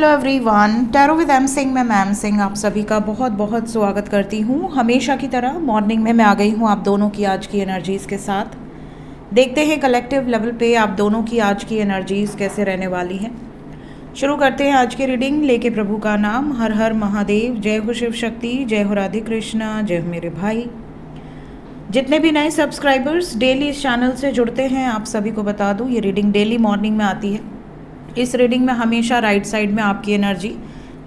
Hello everyone, tarot with M Singh में ma'am Singh आप सभी का बहुत बहुत स्वागत करती हूँ। हमेशा की तरह मॉर्निंग में मैं आ गई हूँ आप दोनों की आज की एनर्जीज़ के साथ। देखते हैं कलेक्टिव लेवल पे आप दोनों की आज की एनर्जीज़ कैसे रहने वाली हैं। शुरू करते हैं आज की रीडिंग लेके प्रभु का नाम। हर हर महादेव, जय हो शिव शक्ति, जय हो राधे कृष्णा, जय हो मेरे भाई। जितने भी नए सब्सक्राइबर्स डेली इस चैनल से जुड़ते हैं आप सभी को बता दूँ, ये रीडिंग डेली मॉर्निंग में आती है। इस रीडिंग में हमेशा राइट साइड में आपकी एनर्जी,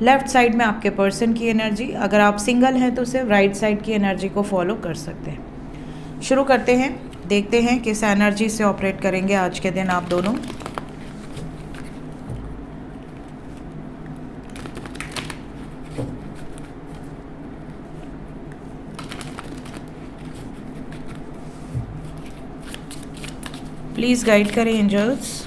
लेफ़्ट साइड में आपके पर्सन की एनर्जी। अगर आप सिंगल हैं तो सिर्फ राइट साइड की एनर्जी को फॉलो कर सकते हैं। शुरू करते हैं, देखते हैं किस एनर्जी से ऑपरेट करेंगे आज के दिन आप दोनों। प्लीज़ गाइड करें एंजल्स।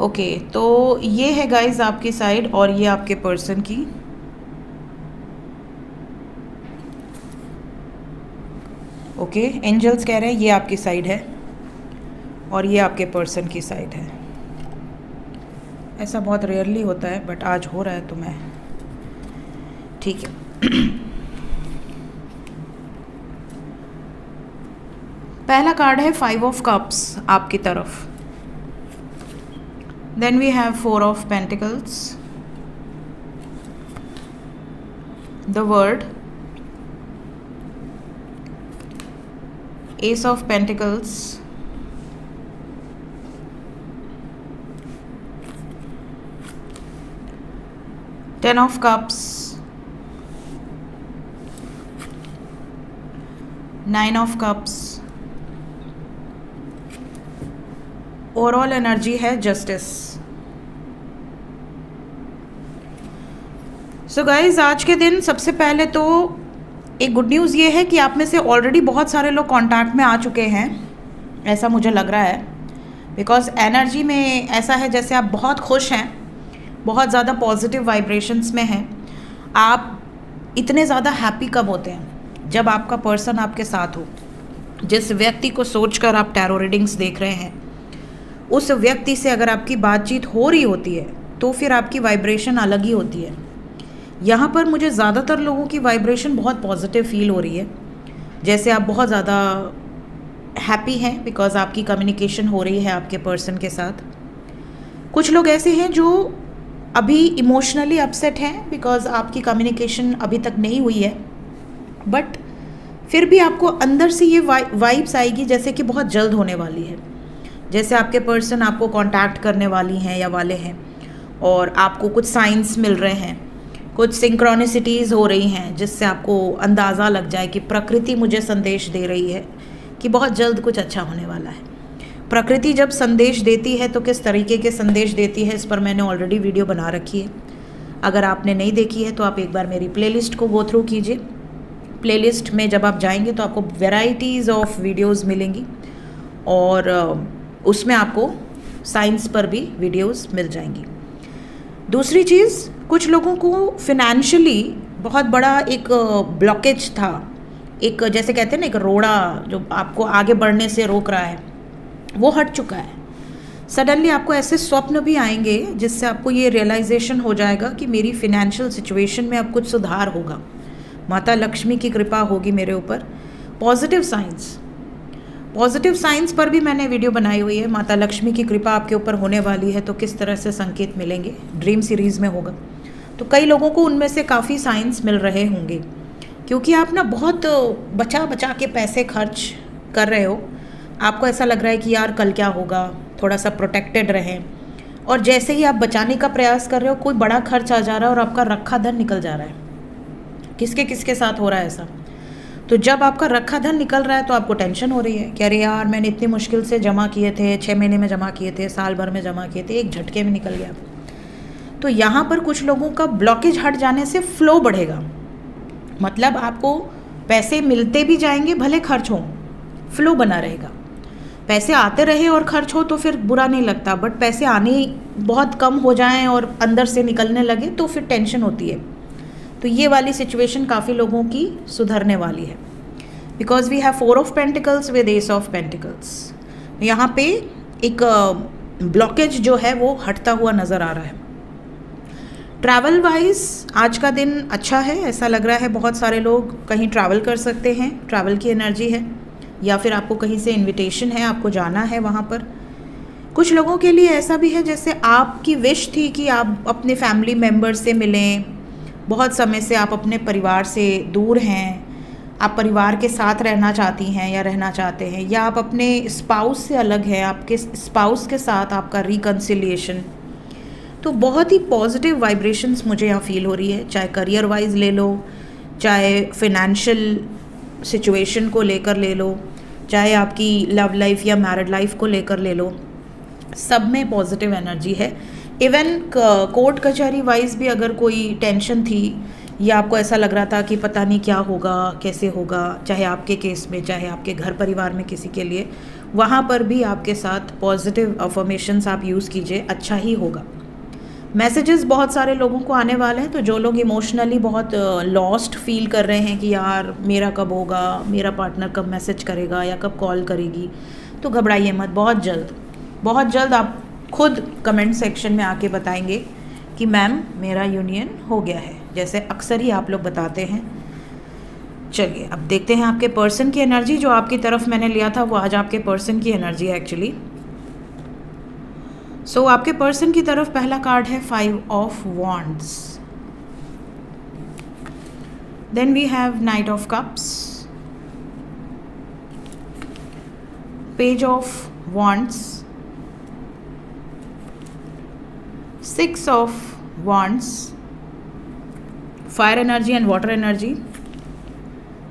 ओके, तो ये है गाइस आपकी साइड और ये आपके पर्सन की। ओके, एंजल्स कह रहे हैं ये आपकी साइड है और ये आपके पर्सन की साइड है। ऐसा बहुत रेयरली होता है बट आज हो रहा है तो मैं ठीक है। पहला कार्ड है 5 ऑफ कप्स आपकी तरफ। Then we have 4 of Pentacles, the Word, Ace of Pentacles, Ten of Cups, 9 of Cups। Overall energy है जस्टिस। सो गाइज, आज के दिन सबसे पहले तो एक गुड न्यूज़ ये है कि आप में से ऑलरेडी बहुत सारे लोग कांटेक्ट में आ चुके हैं, ऐसा मुझे लग रहा है। बिकॉज एनर्जी में ऐसा है जैसे आप बहुत खुश हैं, बहुत ज़्यादा पॉजिटिव वाइब्रेशंस में हैं। आप इतने ज़्यादा हैप्पी कब होते हैं? जब आपका पर्सन आपके साथ हो। जिस व्यक्ति को सोचकर आप टैरो रीडिंग्स देख रहे हैं उस व्यक्ति से अगर आपकी बातचीत हो रही होती है तो फिर आपकी वाइब्रेशन अलग ही होती है। यहाँ पर मुझे ज़्यादातर लोगों की वाइब्रेशन बहुत पॉजिटिव फील हो रही है, जैसे आप बहुत ज़्यादा हैप्पी हैं बिकॉज आपकी कम्युनिकेशन हो रही है आपके पर्सन के साथ। कुछ लोग ऐसे हैं जो अभी इमोशनली अपसेट हैं बिकॉज आपकी कम्युनिकेशन अभी तक नहीं हुई है, बट फिर भी आपको अंदर से ये वाइब्स आएगी जैसे कि बहुत जल्द होने वाली है। जैसे आपके पर्सन आपको कांटेक्ट करने वाली हैं या वाले हैं और आपको कुछ साइंस मिल रहे हैं, कुछ सिंक्रोनिसिटीज़ हो रही हैं जिससे आपको अंदाज़ा लग जाए कि प्रकृति मुझे संदेश दे रही है कि बहुत जल्द कुछ अच्छा होने वाला है। प्रकृति जब संदेश देती है तो किस तरीके के संदेश देती है इस पर मैंने ऑलरेडी वीडियो बना रखी है। अगर आपने नहीं देखी है तो आप एक बार मेरी प्लेलिस्ट को गो थ्रू कीजिए। प्लेलिस्ट में जब आप जाएंगे तो आपको वेराइटीज़ ऑफ वीडियोज़ मिलेंगी और उसमें आपको साइंस पर भी वीडियोस मिल जाएंगी। दूसरी चीज़, कुछ लोगों को फिनेंशियली बहुत बड़ा एक ब्लॉकेज था, एक जैसे कहते हैं ना एक रोड़ा जो आपको आगे बढ़ने से रोक रहा है, वो हट चुका है। सडनली आपको ऐसे स्वप्न भी आएंगे जिससे आपको ये रियलाइजेशन हो जाएगा कि मेरी फिनेंशियल सिचुएशन में अब कुछ सुधार होगा, माता लक्ष्मी की कृपा होगी मेरे ऊपर। पॉजिटिव साइंस पर भी मैंने वीडियो बनाई हुई है। माता लक्ष्मी की कृपा आपके ऊपर होने वाली है तो किस तरह से संकेत मिलेंगे, ड्रीम सीरीज़ में होगा। तो कई लोगों को उनमें से काफ़ी साइंस मिल रहे होंगे क्योंकि आप ना बहुत बचा बचा के पैसे खर्च कर रहे हो। आपको ऐसा लग रहा है कि यार कल क्या होगा, थोड़ा सा प्रोटेक्टेड रहें, और जैसे ही आप बचाने का प्रयास कर रहे हो कोई बड़ा खर्च आ जा रहा है और आपका रखा धन निकल जा रहा है। किसके किसके साथ हो रहा है ऐसा? तो जब आपका रखा धन निकल रहा है तो आपको टेंशन हो रही है कि अरे यार मैंने इतनी मुश्किल से जमा किए थे, 6 महीने में जमा किए थे, साल भर में जमा किए थे, एक झटके में निकल गया। तो यहाँ पर कुछ लोगों का ब्लॉकेज हट जाने से फ्लो बढ़ेगा, मतलब आपको पैसे मिलते भी जाएंगे भले खर्च हो, फ्लो बना रहेगा। पैसे आते रहे और खर्च हो तो फिर बुरा नहीं लगता, बट पैसे आने बहुत कम हो जाएं और अंदर से निकलने लगे तो फिर टेंशन होती है। तो ये वाली सिचुएशन काफ़ी लोगों की सुधरने वाली है because we have 4 of pentacles with ace of pentacles. यहाँ पे एक ब्लॉकेज जो है वो हटता हुआ नज़र आ रहा है। ट्रैवल वाइज आज का दिन अच्छा है, ऐसा लग रहा है बहुत सारे लोग कहीं ट्रैवल कर सकते हैं, ट्रैवल की एनर्जी है, या फिर आपको कहीं से इनविटेशन है, आपको जाना है वहाँ पर। कुछ लोगों के लिए ऐसा भी है जैसे आपकी विश थी कि आप अपने फैमिली मेम्बर से मिलें, बहुत समय से आप अपने परिवार से दूर हैं, आप परिवार के साथ रहना चाहती हैं या रहना चाहते हैं, या आप अपने स्पाउस से अलग हैं, आपके स्पाउस के साथ आपका रिकन्सिलिएशन। तो बहुत ही पॉजिटिव वाइब्रेशंस मुझे यहाँ फील हो रही है, चाहे करियर वाइज ले लो, चाहे फिनेंशियल सिचुएशन को लेकर ले लो, चाहे आपकी लव लाइफ या मैरिड लाइफ को लेकर ले लो, सब में पॉजिटिव एनर्जी है। इवन कोर्ट कचहरी वाइज भी अगर कोई टेंशन थी या आपको ऐसा लग रहा था कि पता नहीं क्या होगा, कैसे होगा, चाहे आपके केस में, चाहे आपके घर परिवार में किसी के लिए, वहाँ पर भी आपके साथ पॉजिटिव अफर्मेशंस आप यूज़ कीजिए, अच्छा ही होगा। मैसेजेस बहुत सारे लोगों को आने वाले हैं, तो जो लोग इमोशनली बहुत लॉस्ट फील कर रहे हैं कि यार मेरा कब होगा, मेरा पार्टनर कब मैसेज करेगा या कब कॉल करेगी, तो घबराइए मत, बहुत जल्द आप खुद कमेंट सेक्शन में आके बताएंगे कि मैम मेरा यूनियन हो गया है, जैसे अक्सर ही आप लोग बताते हैं। चलिए अब देखते हैं आपके पर्सन की एनर्जी। जो आपकी तरफ मैंने लिया था वो आज आपके पर्सन की एनर्जी है एक्चुअली। सो आपके पर्सन की तरफ पहला कार्ड है 5 of wands, then we have knight of cups, page of wands, 6 of wands, fire energy and water energy,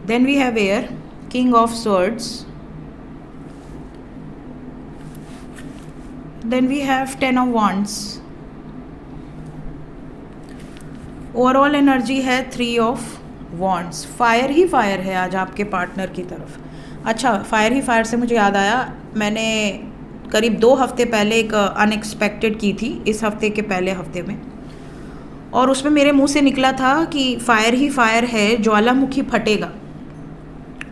then we have air, king of swords, then we have 10 of wands, overall energy है 3 of wands। Fire he fire है आज आपके partner की तरफ। अच्छा, fire ही fire से मुझे याद आया, मैंने करीब 2 हफ्ते पहले एक अनएक्सपेक्टेड की थी, इस हफ्ते के पहले हफ्ते में, और उसमें मेरे मुंह से निकला था कि फायर ही फायर है, ज्वालामुखी फटेगा।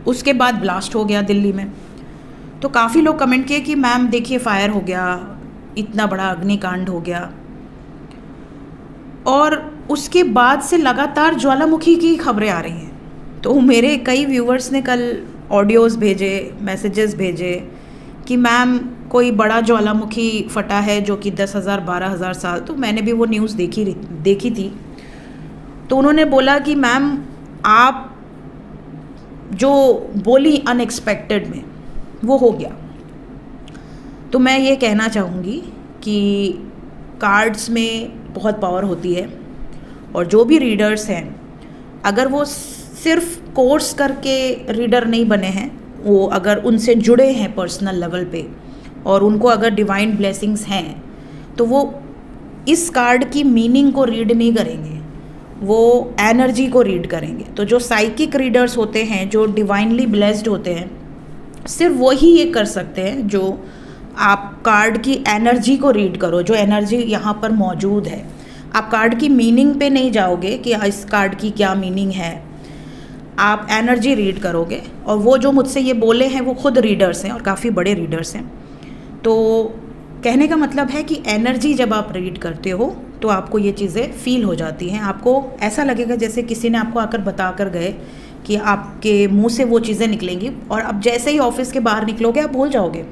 उसके बाद ब्लास्ट हो गया दिल्ली में। तो काफ़ी लोग कमेंट किए कि मैम देखिए फायर हो गया, इतना बड़ा अग्निकांड हो गया, और उसके बाद से लगातार ज्वालामुखी की खबरें आ रही हैं। तो मेरे कई व्यूवर्स ने कल ऑडियोज़ भेजे, मैसेजेस भेजे कि मैम कोई बड़ा ज्वालामुखी फटा है जो कि 10,000 12,000 साल, तो मैंने भी वो न्यूज़ देखी थी। तो उन्होंने बोला कि मैम आप जो बोली अनएक्सपेक्टेड में वो हो गया। तो मैं ये कहना चाहूँगी कि कार्ड्स में बहुत पावर होती है, और जो भी रीडर्स हैं अगर वो सिर्फ कोर्स करके रीडर नहीं बने हैं, वो अगर उनसे जुड़े हैं पर्सनल लेवल पे और उनको अगर डिवाइन ब्लेसिंग्स हैं, तो वो इस कार्ड की मीनिंग को रीड नहीं करेंगे, वो एनर्जी को रीड करेंगे। तो जो साइकिक रीडर्स होते हैं, जो डिवाइनली ब्लेस्ड होते हैं, सिर्फ वही ये कर सकते हैं जो आप कार्ड की एनर्जी को रीड करो, जो एनर्जी यहाँ पर मौजूद है। आप कार्ड की मीनिंग पे नहीं जाओगे कि इस कार्ड की क्या मीनिंग है, आप एनर्जी रीड करोगे। और वो जो मुझसे ये बोले हैं वो खुद रीडर्स हैं और काफ़ी बड़े रीडर्स हैं। तो कहने का मतलब है कि एनर्जी जब आप रीड करते हो तो आपको ये चीज़ें फील हो जाती हैं। आपको ऐसा लगेगा जैसे किसी ने आपको आकर बता कर गए कि आपके मुंह से वो चीज़ें निकलेंगी, और अब जैसे ही ऑफिस के बाहर निकलोगे आप भूल जाओगे।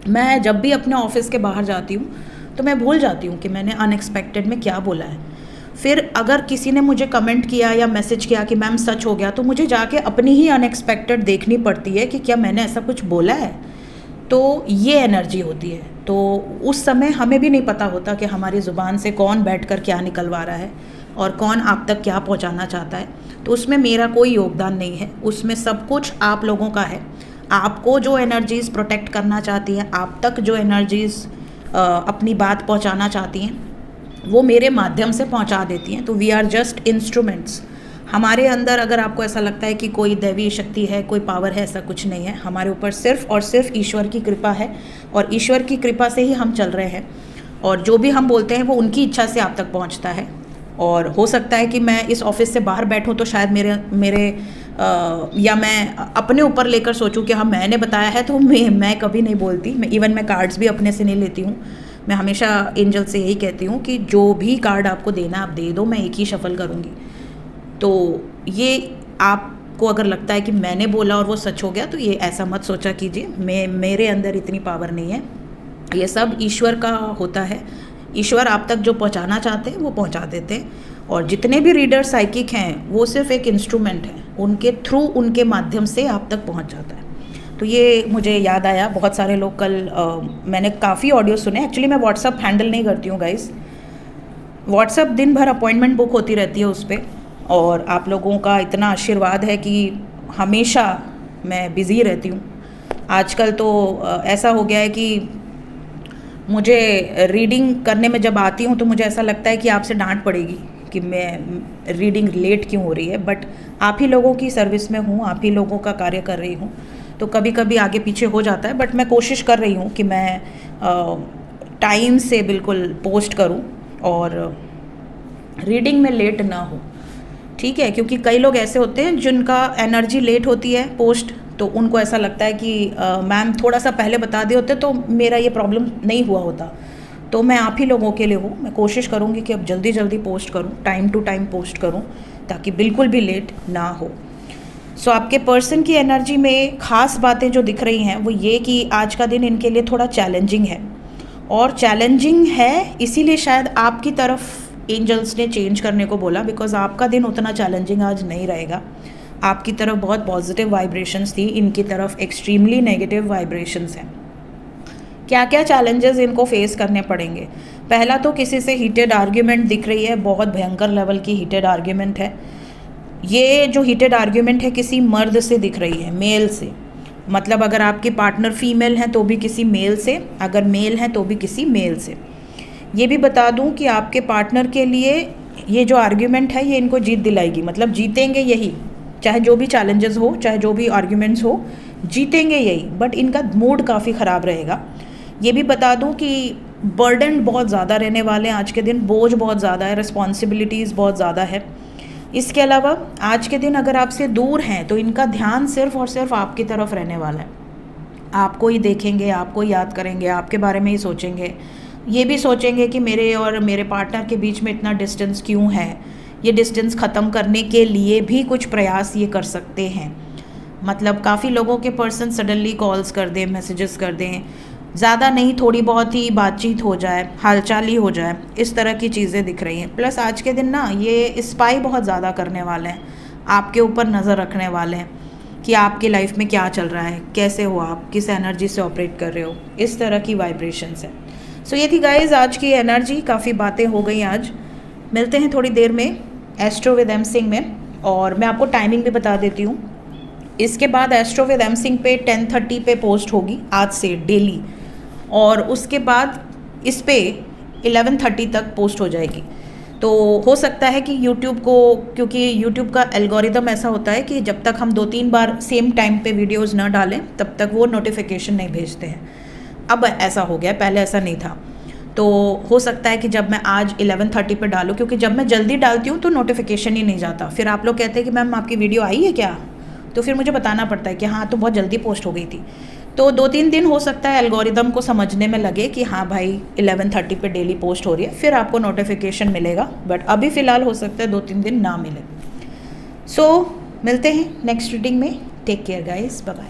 मैं जब भी अपने ऑफिस के बाहर जाती हूँ तो मैं भूल जाती हूँ कि मैंने अनएक्सपेक्टेड में क्या बोला है। फिर अगर किसी ने मुझे कमेंट किया या मैसेज किया कि मैम सच हो गया, तो मुझे जाके अपनी ही अनएक्सपेक्टेड देखनी पड़ती है कि क्या मैंने ऐसा कुछ बोला है। तो ये एनर्जी होती है। तो उस समय हमें भी नहीं पता होता कि हमारी ज़ुबान से कौन बैठकर क्या निकलवा रहा है और कौन आप तक क्या पहुंचाना चाहता है। तो उसमें मेरा कोई योगदान नहीं है, उसमें सब कुछ आप लोगों का है। आपको जो एनर्जीज़ प्रोटेक्ट करना चाहती हैं, आप तक जो एनर्जीज़ अपनी बात पहुंचाना चाहती हैं, वो मेरे माध्यम से पहुंचा देती हैं। तो वी आर जस्ट इंस्ट्रूमेंट्स। हमारे अंदर अगर आपको ऐसा लगता है कि कोई दैवी शक्ति है, कोई पावर है, ऐसा कुछ नहीं है। हमारे ऊपर सिर्फ और सिर्फ ईश्वर की कृपा है, और ईश्वर की कृपा से ही हम चल रहे हैं। और जो भी हम बोलते हैं वो उनकी इच्छा से आप तक पहुंचता है। और हो सकता है कि मैं इस ऑफिस से बाहर बैठूं तो शायद मेरे मेरे या मैं अपने ऊपर लेकर सोचूं कि हाँ मैंने बताया है, तो मैं कभी नहीं बोलती। मैं कार्ड्स भी अपने से नहीं लेती हूँ। मैं हमेशा एंजल से यही कहती हूँ कि जो भी कार्ड आपको देना आप दे दो, मैं एक ही शफल करूँगी। तो ये आपको अगर लगता है कि मैंने बोला और वो सच हो गया, तो ये ऐसा मत सोचा कीजिए। मेरे अंदर इतनी पावर नहीं है, ये सब ईश्वर का होता है। ईश्वर आप तक जो पहुंचाना चाहते हैं वो पहुंचा देते हैं, और जितने भी रीडर साइकिक हैं वो सिर्फ एक इंस्ट्रूमेंट है, उनके थ्रू, उनके माध्यम से आप तक पहुंच जाता है। तो ये मुझे याद आया, बहुत सारे लोग कल मैंने काफ़ी ऑडियो सुने। एक्चुअली मैं व्हाट्सअप हैंडल नहीं करती हूँ गाइस, व्हाट्सअप दिन भर अपॉइंटमेंट बुक होती रहती है उस पर, और आप लोगों का इतना आशीर्वाद है कि हमेशा मैं बिज़ी रहती हूँ। आजकल तो ऐसा हो गया है कि मुझे रीडिंग करने में जब आती हूँ तो मुझे ऐसा लगता है कि आपसे डांट पड़ेगी कि मैं रीडिंग लेट क्यों हो रही है, बट आप ही लोगों की सर्विस में हूँ, आप ही लोगों का कार्य कर रही हूँ, तो कभी कभी आगे पीछे हो जाता है। बट मैं कोशिश कर रही हूँ कि मैं टाइम से बिल्कुल पोस्ट करूँ और रीडिंग में लेट ना हो, ठीक है। क्योंकि कई लोग ऐसे होते हैं जिनका एनर्जी लेट होती है पोस्ट, तो उनको ऐसा लगता है कि मैम थोड़ा सा पहले बता दिए होते तो मेरा ये प्रॉब्लम नहीं हुआ होता। तो मैं आप ही लोगों के लिए हूँ, मैं कोशिश करूँगी कि अब जल्दी जल्दी पोस्ट करूँ, टाइम टू टाइम पोस्ट करूँ, ताकि बिल्कुल भी लेट ना हो। सो आपके पर्सन की एनर्जी में ख़ास बातें जो दिख रही हैं वो ये कि आज का दिन इनके लिए थोड़ा चैलेंजिंग है, और चैलेंजिंग है इसीलिए शायद आपकी तरफ एंजल्स ने चेंज करने को बोला, बिकॉज आपका दिन उतना चैलेंजिंग आज नहीं रहेगा। आपकी तरफ बहुत पॉजिटिव वाइब्रेशंस थी, इनकी तरफ एक्सट्रीमली नेगेटिव वाइब्रेशंस हैं। क्या क्या चैलेंजेस इनको फेस करने पड़ेंगे? पहला तो किसी से हीटेड आर्ग्यूमेंट दिख रही है, बहुत भयंकर लेवल की हीटेड आर्ग्यूमेंट है। ये जो हीटेड आर्ग्यूमेंट है किसी मर्द से दिख रही है, मेल से। मतलब अगर आपकी पार्टनर फीमेल हैं तो भी किसी मेल से, अगर मेल हैं तो भी किसी मेल से। ये भी बता दूं कि आपके पार्टनर के लिए ये जो आर्ग्यूमेंट है ये इनको जीत दिलाएगी, मतलब जीतेंगे यही, चाहे जो भी चैलेंजेस हो, चाहे जो भी आर्ग्यूमेंट्स हो, जीतेंगे यही। बट इनका मूड काफ़ी ख़राब रहेगा। ये भी बता दूं कि बर्डन बहुत ज़्यादा रहने वाले हैं आज के दिन, बोझ बहुत ज़्यादा है, रिस्पॉन्सिबिलिटीज़ बहुत ज़्यादा है। इसके अलावा आज के दिन अगर आपसे दूर हैं तो इनका ध्यान सिर्फ और सिर्फ आपकी तरफ रहने वाला है। आपको ही देखेंगे, आपको ही याद करेंगे, आपके बारे में ही सोचेंगे। ये भी सोचेंगे कि मेरे और मेरे पार्टनर के बीच में इतना डिस्टेंस क्यों है। ये डिस्टेंस ख़त्म करने के लिए भी कुछ प्रयास ये कर सकते हैं। मतलब काफ़ी लोगों के पर्सन सडनली कॉल्स कर दें, मैसेजेस कर दें, ज़्यादा नहीं थोड़ी बहुत ही बातचीत हो जाए, हालचाल ही हो जाए, इस तरह की चीज़ें दिख रही हैं। प्लस आज के दिन ना ये स्पाई बहुत ज़्यादा करने वाले हैं, आपके ऊपर नज़र रखने वाले हैं कि आपकी लाइफ में क्या चल रहा है, कैसे हो आप, किस एनर्जी से ऑपरेट कर रहे हो, इस तरह की वाइब्रेशंस है। सो ये थी गाइज आज की एनर्जी। काफ़ी बातें हो गई आज। मिलते हैं थोड़ी देर में एस्ट्रो विद एम सिंह में, और मैं आपको टाइमिंग भी बता देती हूँ। इसके बाद एस्ट्रो विद एम सिंह पे 10:30 पे पोस्ट होगी आज से डेली, और उसके बाद इस पे 11:30 तक पोस्ट हो जाएगी। तो हो सकता है कि यूट्यूब को, क्योंकि यूट्यूब का एल्गोरिदम ऐसा होता है कि जब तक हम 2-3 बार सेम टाइम पे वीडियोस ना डालें तब तक वो नोटिफिकेशन नहीं भेजते हैं। अब ऐसा हो गया, पहले ऐसा नहीं था। तो हो सकता है कि जब मैं आज 11:30 पे डालूँ, क्योंकि जब मैं जल्दी डालती हूँ तो नोटिफिकेशन ही नहीं जाता। फिर आप लोग कहते हैं कि मैम आपकी वीडियो आई है क्या, तो फिर मुझे बताना पड़ता है कि हाँ तो बहुत जल्दी पोस्ट हो गई थी। तो 2-3 दिन हो सकता है एल्गोरिदम को समझने में लगे कि हाँ भाई 11:30 पे डेली पोस्ट हो रही है, फिर आपको नोटिफिकेशन मिलेगा। बट अभी फ़िलहाल हो सकता है 2-3 दिन ना मिले। सो मिलते हैं नेक्स्ट रीडिंग में। Take care guys, bye bye.